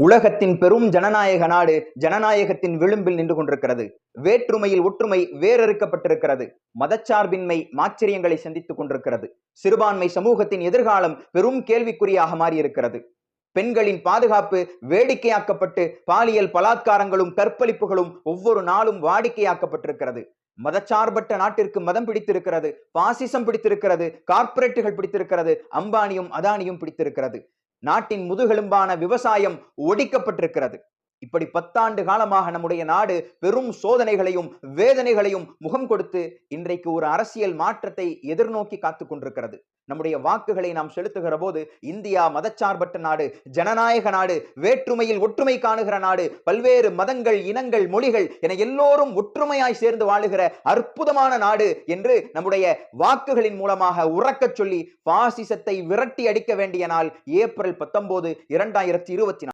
உலகத்தின் பெரும் ஜனநாயக நாடு ஜனநாயகத்தின் விளிம்பில் நின்று கொண்டிருக்கிறது. வேற்றுமையில் ஒற்றுமை வேறறுக்கப்பட்டிருக்கிறது. மதச்சார்பின்மை மாச்சரியங்களை சந்தித்துக் கொண்டிருக்கிறது. சிறுபான்மை சமூகத்தின் எதிர்காலம் பெரும் கேள்விக்குறியாக மாறியிருக்கிறது. பெண்களின் பாதுகாப்பு வேடிக்கையாக்கப்பட்டு பாலியல் பலாத்காரங்களும் கற்பழிப்புகளும் ஒவ்வொரு நாளும் வாடிக்கையாக்கப்பட்டிருக்கிறது. மதச்சார்பற்ற நாட்டிற்கு மதம் பிடித்திருக்கிறது, பாசிசம் பிடித்திருக்கிறது, கார்ப்பரேட்டுகள் பிடித்திருக்கிறது, அம்பானியும் அதானியும் பிடித்திருக்கிறது. நாட்டின் முதுகெலும்பான விவசாயம் ஒடிக்கப்பட்டிருக்கிறது. இப்படி 10 ஆண்டு காலமாக நம்முடைய நாடு பெரும் சோதனைகளையும் வேதனைகளையும் முகம் கொடுத்து இன்றைக்கு ஒரு அரசியல் மாற்றத்தை எதிர்நோக்கி காத்துக் கொண்டிருக்கிறது. நம்முடைய வாக்குகளை நாம் செலுத்துகிற போது இந்தியா மதச்சார்பற்ற நாடு, ஜனநாயக நாடு, வேற்றுமையில் ஒற்றுமை காணுகிற நாடு, பல்வேறு மதங்கள், இனங்கள், மொழிகள் என எல்லோரும் ஒற்றுமையாய் சேர்ந்து வாழுகிற அற்புதமான நாடு என்று நம்முடைய வாக்குகளின் மூலமாக உறக்கச் சொல்லி பாசிசத்தை விரட்டி அடிக்க வேண்டிய நாள் ஏப்ரல் 19, 2024.